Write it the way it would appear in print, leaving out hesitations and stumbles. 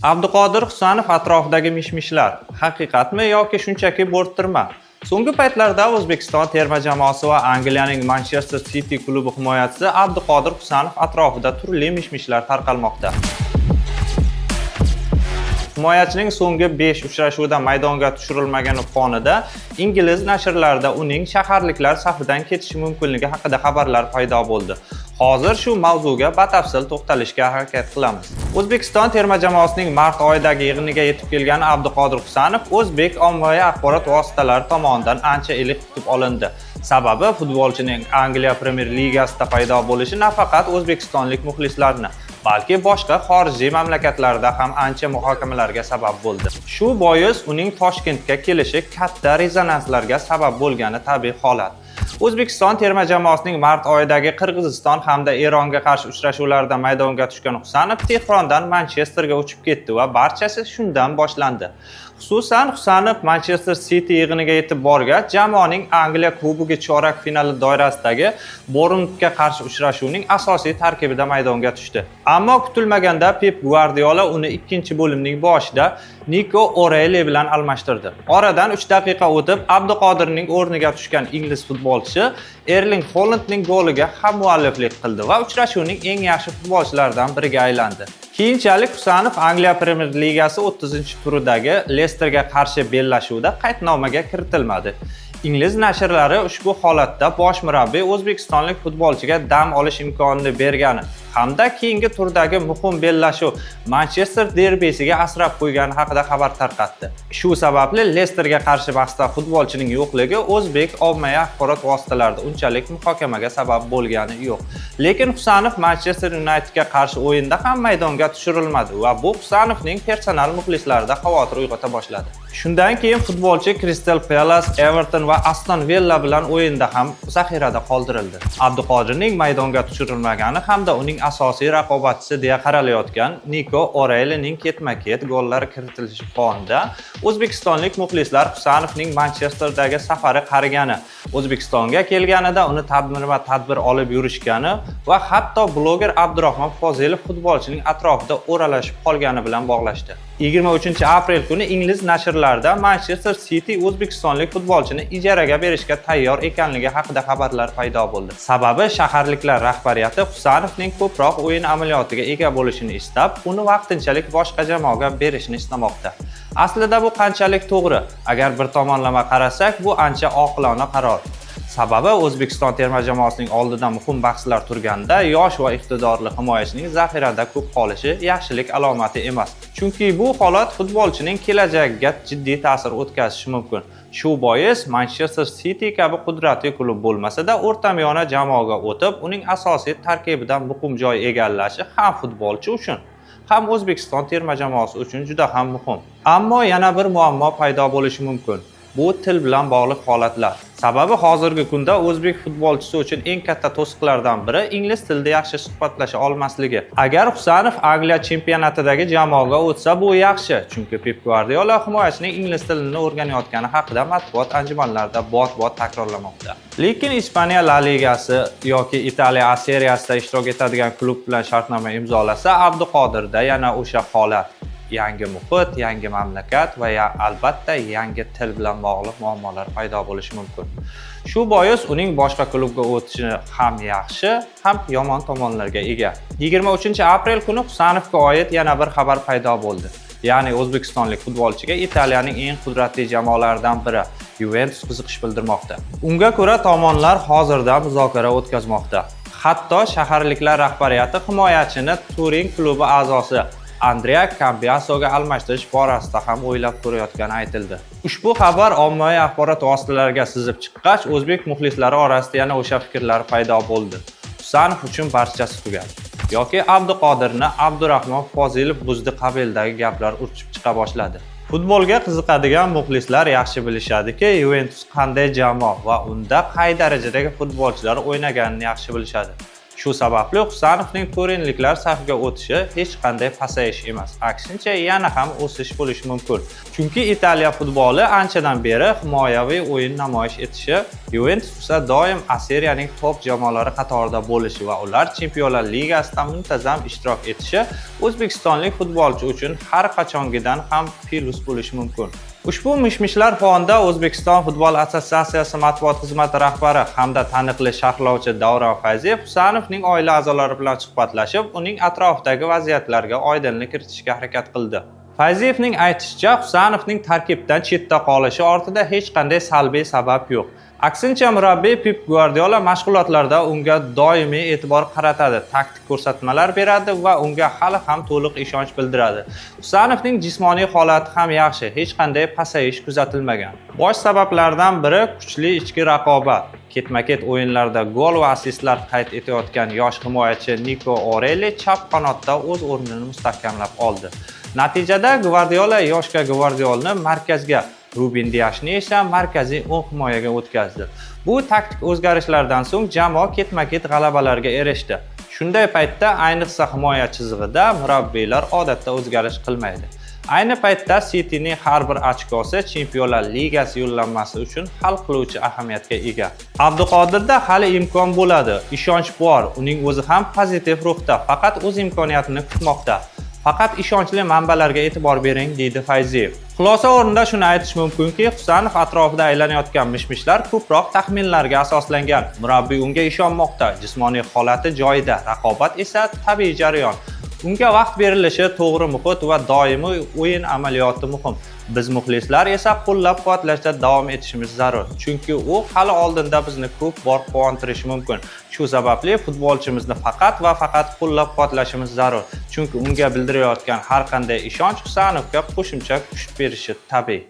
Abduqodir Husanov atrofidagi mish-mishlar haqiqatmi yoki shunchaki bo'rttirma? So'nggi paytlarda O'zbekiston terma jamoasi va Angliyaning Manchester City klubi himoyachisi Abduqodir Husanov atrofida turli mish-mishlar tarqalmoqda. Himoyachining so'nggi 5 uchrashuvda maydonga tushirilmagani fonida ingliz nashrlarida uning shaharliklar safidan ketishi mumkinligi haqida xabarlar paydo bo'ldi. Hozir shu mavzuga batafsil to'xtalishga harakat qilamiz. O'zbekiston terma jamoasining mart oyidagi yig'iniga yetib kelgan Abduqodir Husanov o'zbek ommaviy axborot vositalari tomonidan ancha iliq kutib olindi. Sababi futbolchining Angliya Premyer Ligasida paydo bo'lishi nafaqat o'zbekistonlik muxlislarni, balki boshqa xorijiy mamlakatlarda ham ancha muhokamalarga sabab bo'ldi. Shu bois uning Toshkentga kelishi katta rezonanslarga sabab bo'lgani tabiiy holat. O'zbekiston terma jamoasining mart oyidagi Qirg'iziston hamda Eronga qarshi uchrashuvlarda maydonga tushgan Husanov Tehrondan Manchesterga uchib ketdi va barchasi shundan boshlandi. Xususan, Husanov Manchester City yig'iniga yetib borgach, jamoaning Angliya Kubogi chorak finali doirasidagi Bournemouthga qarshi uchrashuvning asosiy tarkibida maydonga tushdi. Ammo kutilmaganda Pep Guardiola uni ikkinchi bo'limning boshida Nico O'Reilly bilan almashtirdi. Oradan 3 daqiqa o'tib, Abduqodirning o'rniga tushgan ingliz futbolchi Erling Haalandning goliga hammualliflik qildi va uchrashuvning eng yaxshi futbolchilaridan biriga aylandi. Keyinchalik Husanov Angliya Premyer Ligasi 30-turidagi Lesterga qarshi bellashuvda qaydnomaga kiritilmadi. Ingliz nashrlari ushbu holatda bosh murabbiy o'zbekistonlik futbolchiga dam olish imkonini bergani hamda keyingi turdagi muhim bellashuv Manchester derbisiga asrab qo'ygani haqida xabar tarqatdi. Shu sababli Lesterga qarshi bahsda futbolchining yo'qligi o'zbek ommaviy axborot vositalarida unchalik muhokamaga sabab bo'lgani yo'q. Lekin Husanov Manchester Unitedga qarshi o'yinda ham maydonga tushirilmadi va bu Husanovning personal muxlislarida xavotir uyg'ota boshladi. Shundan keyin futbolchi Crystal Palace, Everton va Aston Villa bilan o'yinda ham zaxirada qoldirildi. Abduqodirning maydonga tushirilmagani hamda uning asosiy raqobatchisi deya qaralayotgan Nico O'Reillyning ketma-ket gollari kiritilishi fonida o'zbekistonlik muxlislar Husanovning Manchesterdagi safari qarigani, O'zbekistonga kelganida uni tadbir olib yurishgani va hatto bloger Abdurahmon Fozilov futbolchining atrofida o'ralashib qolgani bilan bog'lashdi. 23-aprel kuni ingliz nashrlarida Manchester City o'zbekistonlik futbolchini ijaraga berishga tayyor ekanligi haqida xabarlar paydo bo'ldi. Sababi shaharliklar rahbariyati Husanovning ko'proq o'yin amaliyotiga ega bo'lishini istab, uni vaqtinchalik boshqa jamoaga berishni istamoqda. Aslida bu qanchalik to'g'ri? Agar bir tomonlama qarasak, bu ancha oqilona qaror. Sababi O'zbekiston terma jamoasining oldida muhim bahslar turganda yosh va iqtidorli himoyachining zaxirada ko'p qolishi yaxshilik alomati emas. Chunki bu holat futbolchining kelajagiga jiddiy ta'sir o'tkazishi mumkin. Shu bois Manchester City kabi qudratli klub bo'lmasa-da, o'rtamiyona jamoaga o'tib, uning asosiy tarkibidan muhim joy egallashi ham futbolchi uchun, ham O'zbekiston terma jamoasi uchun juda ham muhim. Ammo yana bir muammo paydo bo'lishi mumkin. Bu til bilan bog'liq holatlar. Sababi hozirgi kunda o'zbek futbolchisi uchun eng katta to'siqlardan biri ingliz tilida yaxshi suhbatlasha olmasligi. Agar Husanov Angliya chempionatidagi jamoaga o'tsa, bu yaxshi, chunki Pep Guardiola himoyachining ingliz tilini o'rganayotgani haqida matbuot anjumanlarida bot-bot takrorlamoqda. Lekin Ispaniya La Ligasi yoki Italiya A seriyasida ishtirok etadigan klub bilan shartnoma imzolasa, Abduqodirda yana o'sha holat. Yangi muhit, yangi mamlakat va albatta yangi til bilan bog'liq muammolar paydo bo'lishi mumkin. Shu bois uning boshqa klubga o'tishi ham yaxshi, ham yomon tomonlarga ega. 23-aprel kuni Husanovga oid yana bir xabar paydo bo'ldi. Ya'ni o'zbekistonlik futbolchiga Italiyaning eng qudratli jamoalaridan biri Juventus qiziqish bildirmoqda. Unga ko'ra tomonlar hozirda muzokara o'tkazmoqda. Hatto shaharliklar rahbariyati himoyachini Turin klubi a'zosi Andrea Cambiasoga almashtirish borasida ham o'ylab ko'rayotgani aytildi. Ushbu xabar ommaviy axborot vositalariga sizib chiqqach, o'zbek muxlislari orasida yana o'sha fikrlar paydo bo'ldi. Husanov uchun barchasi tugadi. Yoki Abduqodirni Abdurahmon Fozilov buzdi qabilidagi gaplar urchib chiqa boshladi. Futbolga qiziqadigan muxlislar yaxshi bilishadiki, Juventus qanday jamoa va unda qay darajadagi futbolchilar o'ynaganini yaxshi bilishadi. Shu sababli Husanovning turinliklar safiga o'tishi hech qanday pasayish emas, aksincha yana ham o'sish bo'lishi mumkin. Chunki Italiya futboli anchadan beri himoyaviy o'yin namoyish etishi, Juventus esa doim A Seriyaning top jamoalari qatorida bo'lishi va ular Chempionlar Ligasida muntazam ishtirok etishi o'zbekistonlik futbolchi uchun har qachongidan ham plus bo'lishi mumkin. Ushbu mishmishlar fonida O'zbekiston Futbol Assotsiatsiyasi matbuot xizmati rahbari hamda taniqli sharhlovchi Davron Fayziyev Husanovning oila a'zolari bilan suhbatlashib, uning atrofidagi vaziyatlarga oydinlik kiritishga harakat qildi. Fayziyevning aytishicha, Husanovning tarkibdan chetda qolishi ortida hech qanday salbiy sabab yo'q. Aksincha, murabbiy Pep Guardiola mashg'ulotlarda unga doimiy e'tibor qaratadi, taktik ko'rsatmalar beradi va unga hali ham to'liq ishonch bildiradi. Husanovning jismoniy holati ham yaxshi, hech qanday pasayish kuzatilmagan. Bosh sabablardan biri kuchli ichki raqobat. Ketma-ket o'yinlarda gol va assistlar qayd etayotgan yosh himoyachi Nico Orelli chap qanotda o'z o'rnini mustahkamlab oldi. Natijada Guardiola yoshga Guardiolni markazga, Ruben Diashni esa markaziy o'ng himoyaga o'tkazdi. Bu taktik o'zgarishlardan so'ng jamoa ketma-ket g'alabalarga erishdi. Shunday paytda, ayniqsa himoya chizig'ida murabbiylar odatda o'zgarish qilmaydi. Ayni paytda Cityning har bir ochkosi Chempionlar Ligasi yo'llanmasi uchun hal qiluvchi ahamiyatga ega. Abduqodirda hali imkon bo'ladi, ishonch bor, uning o'zi ham pozitiv ruhda, faqat o'z imkoniyatini kutmoqda. Faqat ishonchli manbalarga e'tibor bering, deydi Fayziyev. Xulosa o'rnida shuni aytish mumkinki, Husanov atrofida aylanayotgan mishmishlar ko'proq taxminlarga asoslangan. Murabbiy unga ishonmoqda, jismoniy holati joyida, raqobat esa tabiiy jarayon. Unga vaqt berilishi, to'g'ri muhit va doimiy o'yin amaliyoti muhim. Biz muxlislar esa qo'llab-quvvatlashda davom etishimiz zarur. Chunki u hali oldinda bizni ko'p bor quvontirishi mumkin. Shu sababli futbolchimizni faqat va faqat qo'llab-quvvatlashimiz zarur. Chunki unga bildirayotgan har qanday ishonch Husanovga qo'shimcha kuch berishi tabiiy.